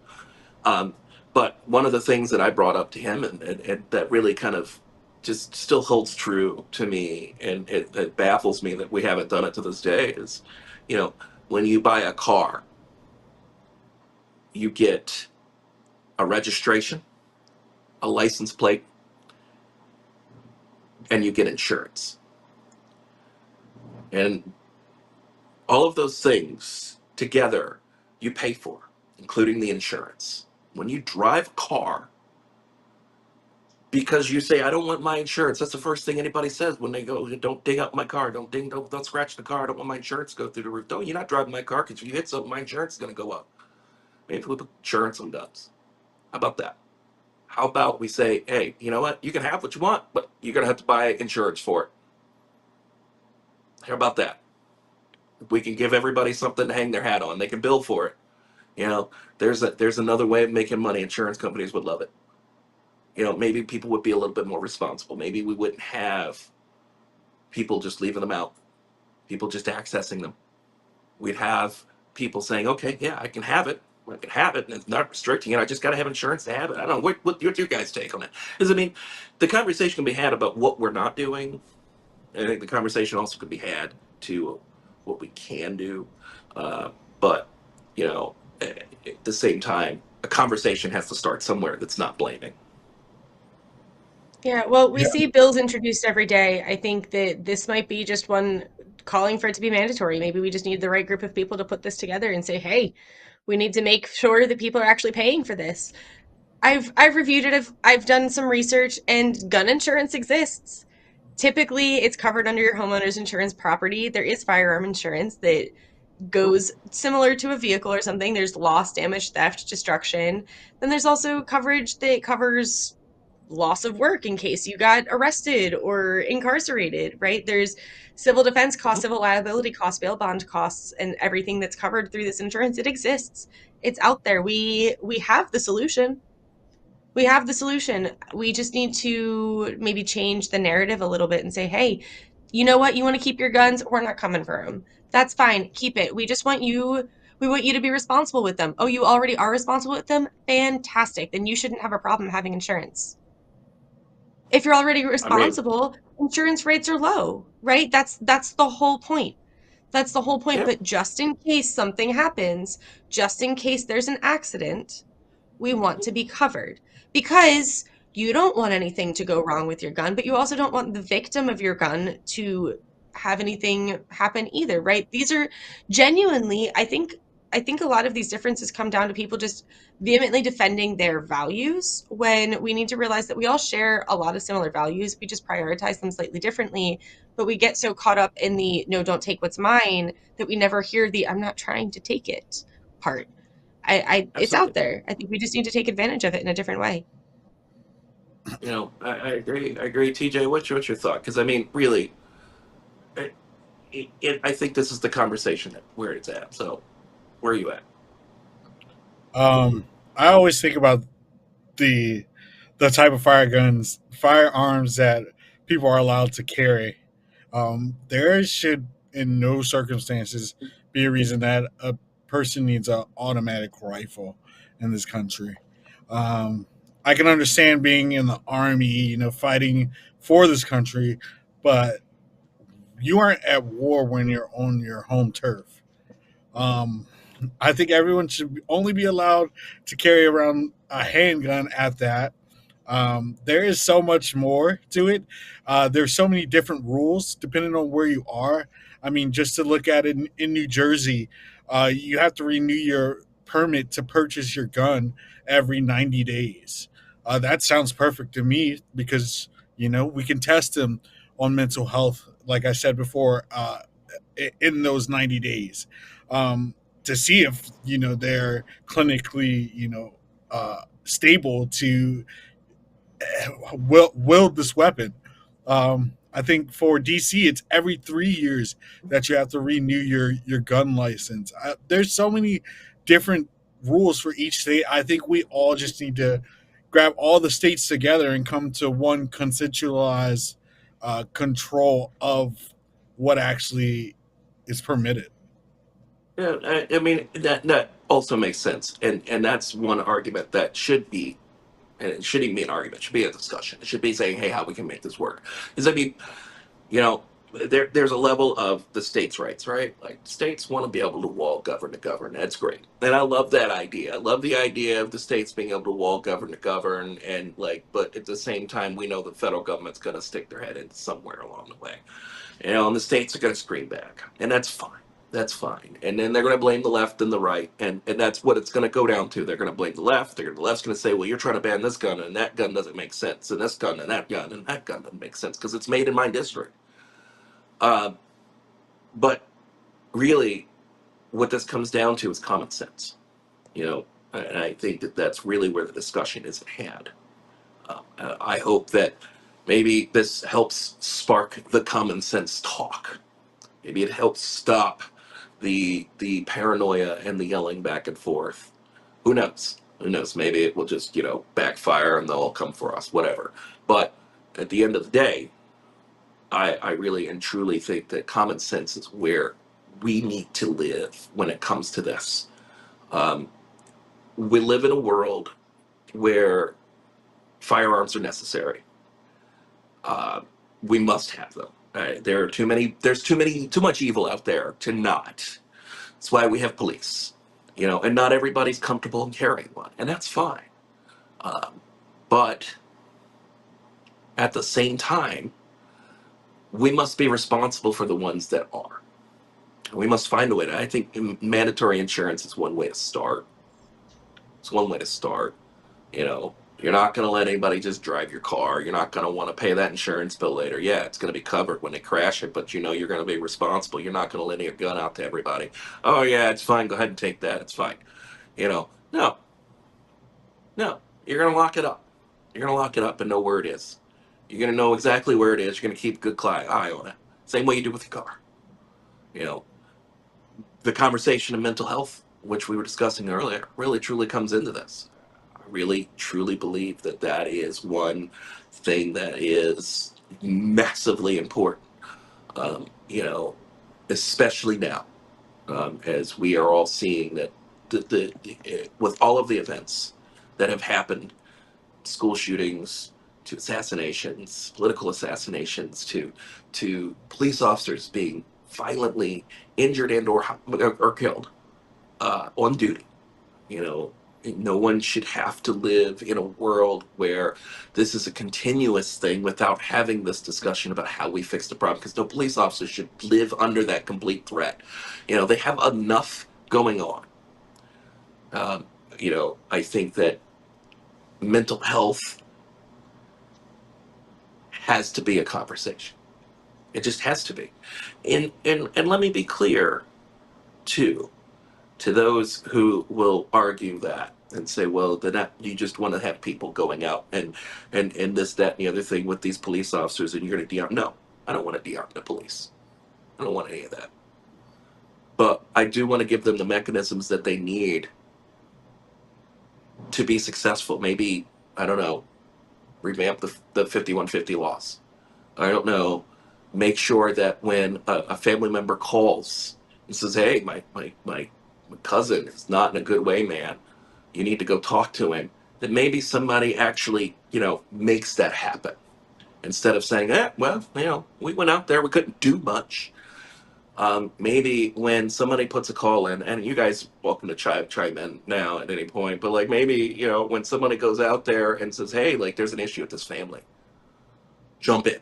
um, but one of the things that I brought up to him, and that really kind of just still holds true to me, and it baffles me that we haven't done it to this day, is, you know, when you buy a car, you get a registration, a license plate, and you get insurance. And all of those things together you pay for, including the insurance. When you drive a car, because you say, I don't want my insurance. That's the first thing anybody says when they go, don't ding up my car, don't scratch the car, I don't want my insurance to go through the roof. No, you're not driving my car, because if you hit something, my insurance is going to go up. Maybe we put insurance on guns. How about that? How about we say, hey, you know what, you can have what you want, but you're going to have to buy insurance for it. How about that? We can give everybody something to hang their hat on. They can bill for it. There's another way of making money. Insurance companies would love it. Maybe people would be a little bit more responsible. Maybe we wouldn't have people just leaving them out, people just accessing them. We'd have people saying, okay, yeah, I can have it. I can have it, and it's not restricting it. I just got to have insurance to have it. I don't know. What's your guys' take on it? Because, I mean, the conversation can be had about what we're not doing. I think the conversation also could be had to what we can do. But, you know, at the same time, a conversation has to start somewhere that's not blaming. Yeah, well, we Yeah, see bills introduced every day. I think that this might be just one calling for it to be mandatory. Maybe we just need the right group of people to put this together and say, hey, we need to make sure that people are actually paying for this. I've reviewed it. I've done some research, and gun insurance exists. Typically, it's covered under your homeowner's insurance property. There is firearm insurance that goes similar to a vehicle or something. There's loss, damage, theft, destruction. Then there's also coverage that covers loss of work in case you got arrested or incarcerated, right? There's civil defense costs, Mhm. civil liability costs, bail bond costs, and everything that's covered through this insurance. It exists. It's out there. We have the solution. We have the solution. We just need to maybe change the narrative a little bit and say, hey, you know what? You want to keep your guns? We're not coming for them. That's fine. Keep it. We want you to be responsible with them. Oh, you already are responsible with them? Fantastic. Then you shouldn't have a problem having insurance. If you're already I mean, responsible, insurance rates are low, right? That's the whole point. That's the whole point. yeah, But just in case something happens, just in case there's an accident, we want to be covered because you don't want anything to go wrong with your gun, but you also don't want the victim of your gun to have anything happen either, right? These are genuinely, I think a lot of these differences come down to people just vehemently defending their values when we need to realize that we all share a lot of similar values. We just prioritize them slightly differently, but we get so caught up in the no, don't take what's mine that we never hear the I'm not trying to take it part. It's out absolutely. there. I think we just need to take advantage of it in a different way. I agree. I agree. TJ, what's your thought? Because I mean, really, I think this is the conversation where it's at. So, where are you at? I always think about the the type of firearms that people are allowed to carry. There should, in no circumstances, be a reason that a person needs an automatic rifle in this country. Um, I can understand being in the army, fighting for this country, but you aren't at war when you're on your home turf. Um, I think everyone should only be allowed to carry around a handgun at that. There is so much more to it. There's so many different rules depending on where you are. I mean, just to look at it in New Jersey, you have to renew your permit to purchase your gun every 90 days. That sounds perfect to me because, we can test them on mental health, like I said before, in those 90 days, um, to see if they're clinically stable to wield this weapon. I think for DC, it's every 3 years that you have to renew your gun license. There's so many different rules for each state. I think we all just need to grab all the states together and come to one consensualized control of what actually is permitted. Yeah, I mean that also makes sense, and that's one argument that should be, and it shouldn't even be an argument. It should be a discussion. It should be saying, hey, how we can make this work. Because I mean, you know, there's a level of the states' rights, right? Like states want to be able to wall govern to govern. That's great, and I love that idea. I love the idea of the states being able to wall govern to govern, and like, but at the same time, we know the federal government's going to stick their head in somewhere along the way. And the states are going to scream back, and that's fine. That's fine. And then they're going to blame the left and the right, and that's what it's going to go down to. They're going to blame the left. The left's going to say, "Well, you're trying to ban this gun, and that gun doesn't make sense, and this gun, and that gun, and that gun doesn't make sense because it's made in my district." Uh, but really, what this comes down to is common sense. You know, and I think that that's really where the discussion is at hand. I hope that maybe this helps spark the common sense talk. Maybe it helps stop the paranoia and the yelling back and forth. Who knows? Who knows? Maybe it will just backfire and they'll all come for us. Whatever. But at the end of the day, I really and truly think that common sense is where we need to live when it comes to this. Um, we live in a world where firearms are necessary. Uh, we must have them. There are too many. There's too much evil out there to not. That's why we have police, and not everybody's comfortable in carrying one, and that's fine. Um, but at the same time, we must be responsible for the ones that are. We must find a way to. I think mandatory insurance is one way to start. It's one way to start. You know, you're not going to let anybody just drive your car. You're not going to want to pay that insurance bill later. Yeah, it's going to be covered when they crash it, but you know you're going to be responsible. You're not going to lend your gun out to everybody. Oh yeah, it's fine. Go ahead and take that. It's fine. You know, no, no. You're going to lock it up. You're going to lock it up and know where it is. You're going to know exactly where it is. You're going to keep a good eye on it. Same way you do with your car. You know, the conversation of mental health, which we were discussing earlier, really truly comes into this. I really truly believe that that is one thing that is massively important. You know, especially now, as we are all seeing that with all of the events that have happened, school shootings to assassinations, political assassinations to police officers being violently injured and or killed on duty. You know, no one should have to live in a world where this is a continuous thing without having this discussion about how we fix the problem. Because no police officer should live under that complete threat. You know, they have enough going on. Um, you know, I think that mental health has to be a conversation. It just has to be. And let me be clear too to those who will argue that and say, well, then that, you just want to have people going out and this, that, and the other thing with these police officers, and you're going to de-arm. No, I don't want to de-arm the police. I don't want any of that. But I do want to give them the mechanisms that they need to be successful. Maybe, I don't know, revamp the 5150 laws. I don't know, make sure that when a family member calls and says, hey, my cousin is not in a good way, man, you need to go talk to him, that maybe somebody actually, you know, makes that happen instead of saying, well, you know, we went out there, we couldn't do much. Maybe when somebody puts a call in, and you guys welcome to chime in now at any point, but like maybe, you know, when somebody goes out there and says, hey, like there's an issue with this family, jump in.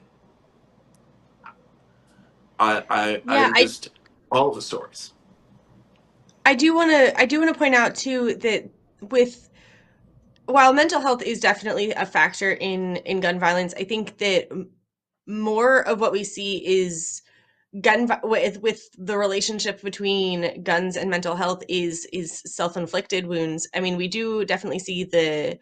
Yeah, I'm just all of the stories. I do want to point out too that with while mental health is definitely a factor in gun violence, I think that more of what we see is with the relationship between guns and mental health is self-inflicted wounds. I mean, we do definitely see the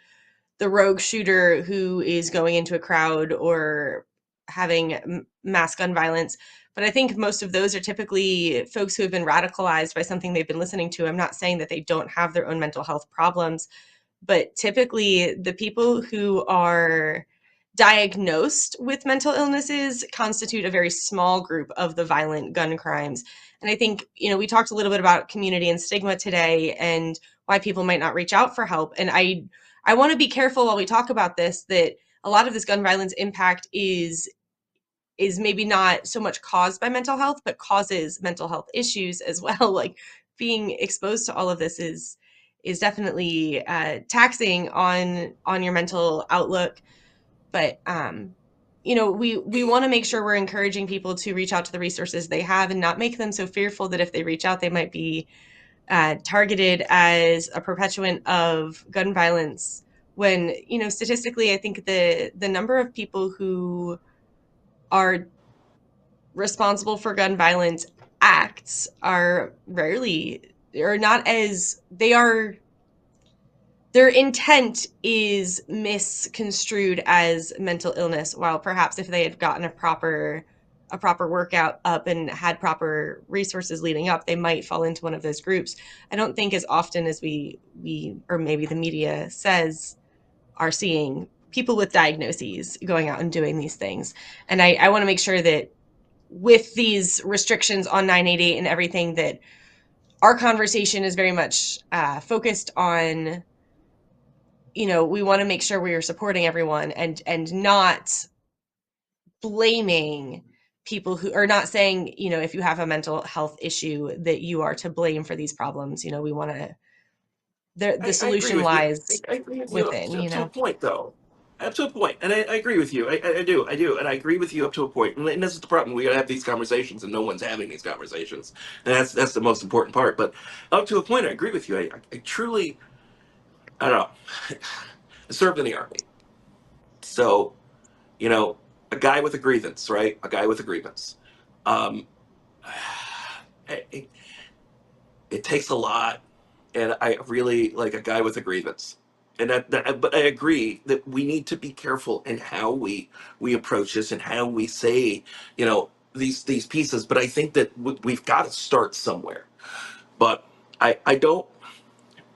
rogue shooter who is going into a crowd or having mass gun violence. But I think most of those are typically folks who have been radicalized by something they've been listening to. I'm not saying that they don't have their own mental health problems, but typically the people who are diagnosed with mental illnesses constitute a very small group of the violent gun crimes. And I think, you know, we talked a little bit about community and stigma today and why people might not reach out for help. And I want to be careful while we talk about this that a lot of this gun violence impact is maybe not so much caused by mental health, but causes mental health issues as well. Like being exposed to all of this is definitely taxing on your mental outlook. But you know, we want to make sure we're encouraging people to reach out to the resources they have and not make them so fearful that if they reach out, they might be targeted as a perpetuant of gun violence. When, you know, statistically, I think the number of people who are responsible for gun violence acts are rarely or not as they are their intent is misconstrued as mental illness, while perhaps if they had gotten a proper workout up and had proper resources leading up, they might fall into one of those groups. I don't think as often as we or maybe the media says are seeing people with diagnoses going out and doing these things. And I want to make sure that with these restrictions on 988 and everything, that our conversation is very much focused on, you know, we want to make sure we are supporting everyone and not blaming people who are not saying, you know, if you have a mental health issue that you are to blame for these problems. You know, we want to the I agree solution with you. lies I agree with you within, up you to a know. point, though. Up to a point, and I agree with you. I do, and I agree with you up to a point. And this is the problem: we gotta have these conversations, and no one's having these conversations, and that's the most important part. But up to a point, I agree with you. I truly, I don't know. I served in the army. So, you know, a guy with a grievance, right? A guy with a grievance. Um, it, it takes a lot, and I really like a guy with a grievance. And but I agree that we need to be careful in how we approach this and how we say, these pieces. But I think that we've got to start somewhere. But I don't.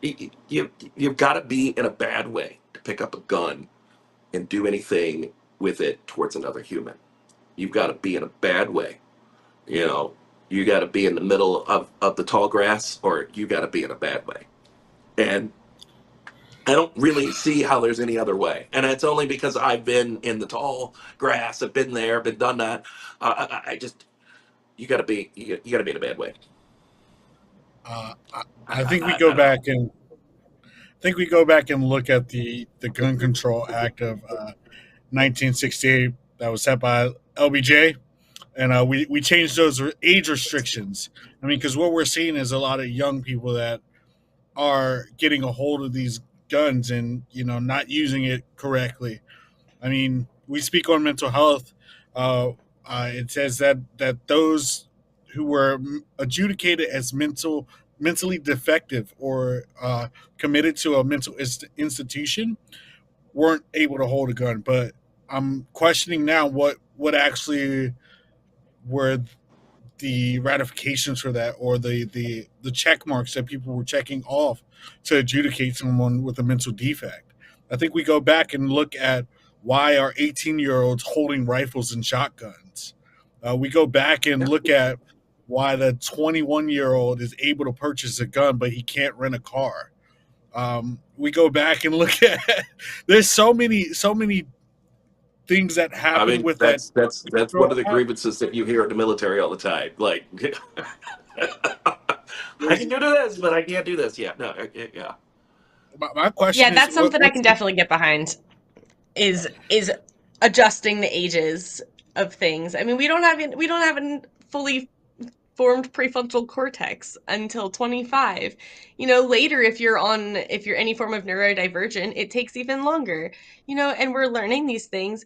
You've got to be in a bad way to pick up a gun and do anything with it towards another human. You've got to be in a bad way. You know, you got to be in the middle of the tall grass, or you got to be in a bad way. And I don't really see how there's any other way. And it's only because I've been in the tall grass, I've been there, been done that. I just, you got to be in a bad way. Uh, I, I, I think we I go don't know. back and look at the Gun Control Act of 1968 that was set by LBJ, and we changed those age restrictions. I mean, because what we're seeing is a lot of young people that are getting a hold of these guns and not using it correctly. I mean, we speak on mental health. Uh, it says that those who were adjudicated as mentally defective or committed to a mental institution weren't able to hold a gun. But I'm questioning now what actually were the ratifications for that, or the check marks that people were checking off to adjudicate someone with a mental defect. I think we go back and look at why are 18-year-olds holding rifles and shotguns. We go back and Yeah. look at why the 21-year-old is able to purchase a gun but he can't rent a car. We go back and look at there's so many things that I happen mean, with that. that's one of the grievances that you hear in the military all the time. Like, I There's can do this, but I can't do this. Yeah, no, yeah. my question Yeah, is that's something I what's can the definitely get behind. Is adjusting the ages of things. I mean, we don't have a fully formed prefrontal cortex until 25. Later, if you're any form of neurodivergent, it takes even longer. And we're learning these things.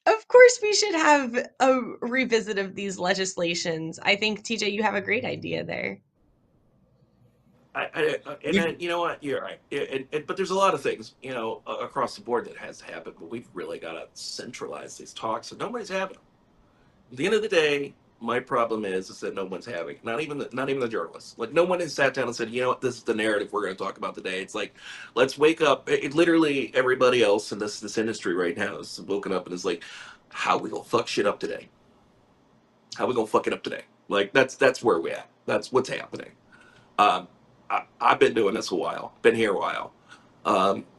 Of course, we should have a revisit of these legislations. I think, TJ, you have a great idea there. And then, you know what? You're right. But there's a lot of things, across the board that has happened. But we've really got to centralize these talks, and nobody's having them. At the end of the day, my problem is that no one's having. Not even the journalists. Like, no one has sat down and said, you know what, this is the narrative we're going to talk about today. It's like, let's wake up. Literally, everybody else in this industry right now is woken up and is like, how we gonna fuck shit up today? How we gonna fuck it up today? Like, that's where we at. That's what's happening. Um, I've been doing this a while, been here a while.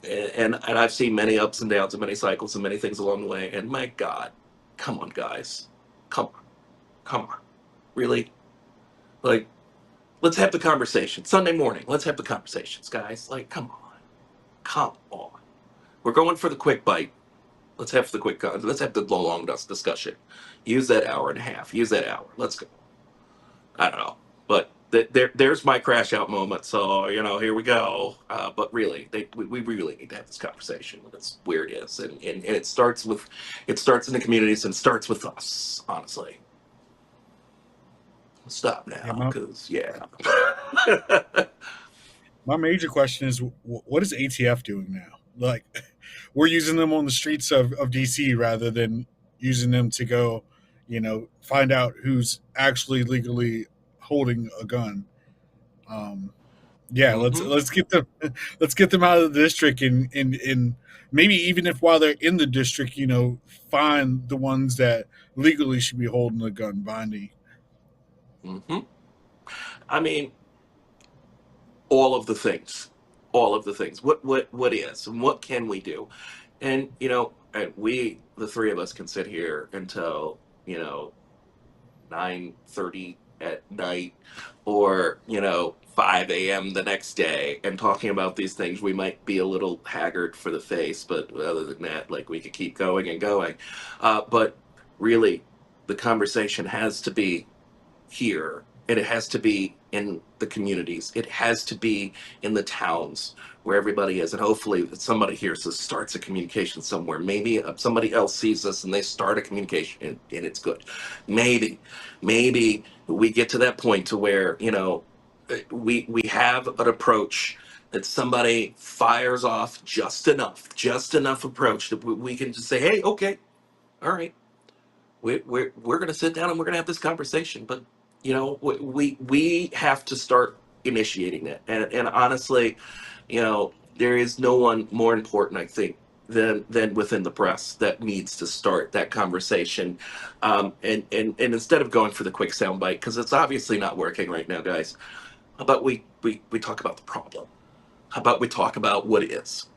And I've seen many ups and downs and many cycles and many things along the way. And my God, come on, guys. Come on. Come on. Really? Like, let's have the conversation. Sunday morning, let's have the conversations, guys. Like, come on. Come on. We're going for the quick bite. Let's have the long discussion. Use that hour and a half. Use that hour. Let's go. I don't know, but there's my crash out moment. So here we go. But really, we really need to have this conversation. That's where it is, and it starts in the communities and starts with us. Honestly, stop yeah, now, cause yeah. my major question is what is ATF doing now? Like, we're using them on the streets of DC rather than using them to go, find out who's actually legally holding a gun. Um, yeah, Hmm. let's get them let's get them out of the district, and maybe even if while they're in the district, find the ones that legally should be holding a gun binding. Hmm. I mean, all of the things, all of the things. What is and what can we do? And and we, the three of us, can sit here until 9:30 at night, or 5 a.m. the next day, and talking about these things. We might be a little haggard for the face, but other than that, like, we could keep going and going. But really, the conversation has to be here And it has to be in the communities. It has to be in the towns where everybody is. And hopefully somebody hears this, starts a communication somewhere. Maybe somebody else sees this and they start a communication and it's good. Maybe we get to that point to where, we have an approach that somebody fires off just enough approach that we can just say, hey, okay, all right, we're going to sit down and we're going to have this conversation. But we have to start initiating it. And honestly, there is no one more important, I think, than within the press that needs to start that conversation. And instead of going for the quick soundbite, because it's obviously not working right now, guys, how about we talk about the problem? How about we talk about what it is?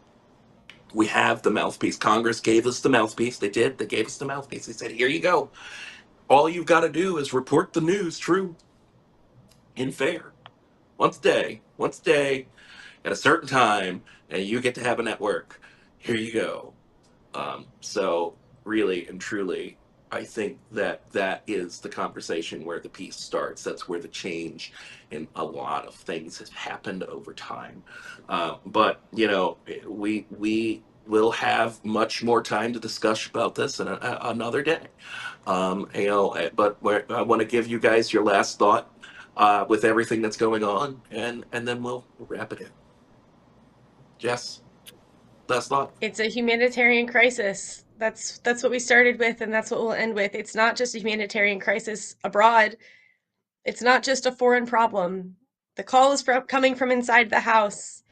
We have the mouthpiece. Congress gave us the mouthpiece. They did. They gave us the mouthpiece. They said, here you go. All you've got to do is report the news true and fair. Once a day, at a certain time, and you get to have a network. Here you go. So really and truly, I think that is the conversation where the piece starts. That's where the change in a lot of things has happened over time. But we will have much more time to discuss about this in another day. But I want to give you guys your last thought with everything that's going on, and then we'll wrap it in. Jess, last thought. It's a humanitarian crisis. That's what we started with, and that's what we'll end with. It's not just a humanitarian crisis abroad. It's not just a foreign problem. The call is coming from inside the house.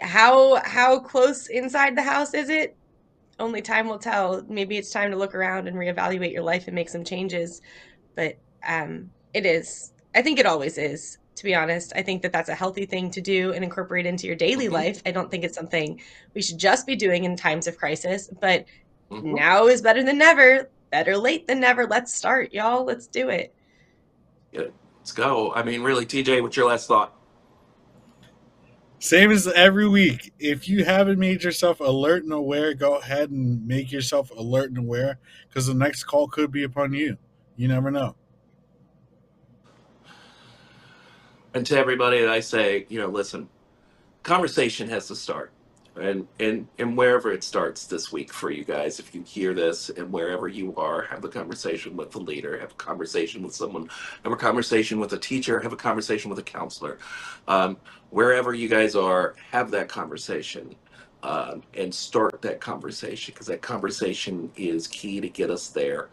How close inside the house is it? Only time will tell. Maybe it's time to look around and reevaluate your life and make some changes. But it is. I think it always is, to be honest. I think that that's a healthy thing to do and incorporate into your daily Mm-hmm. life. I don't think it's something we should just be doing in times of crisis, but Mm-hmm. now is better than never. Better late than never. Let's start, y'all. Let's do it. Good. Let's go. I mean, really, TJ, what's your last thought? Same as every week. If you haven't made yourself alert and aware, go ahead and make yourself alert and aware, because the next call could be upon you. You never know. And to everybody, I say, listen, conversation has to start. And wherever it starts this week for you guys, if you hear this and wherever you are, have a conversation with the leader, have a conversation with someone, have a conversation with a teacher, have a conversation with a counselor. Wherever you guys are, have that conversation. And start that conversation, because that conversation is key to get us there.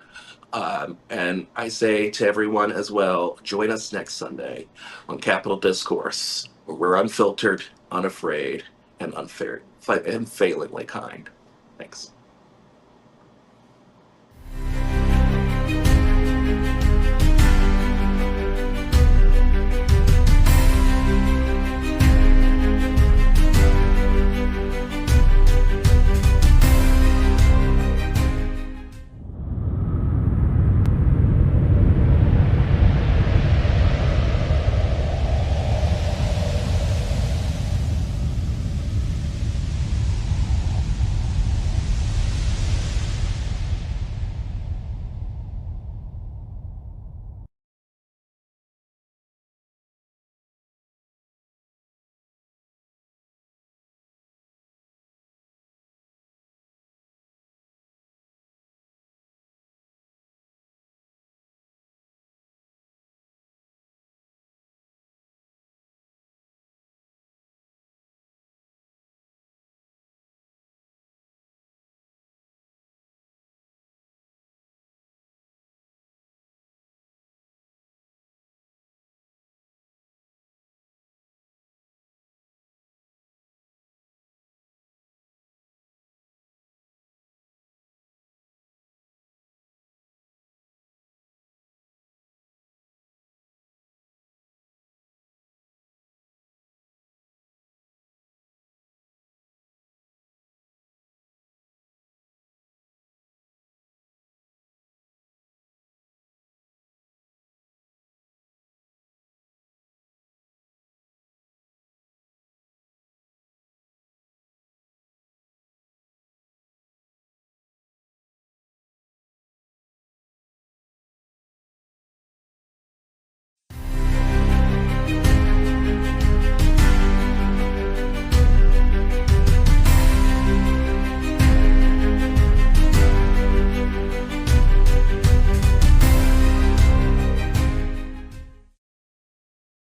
And I say to everyone as well, join us next Sunday on Capital Discourse, where we're unfiltered, unafraid, and unfair, and failingly kind.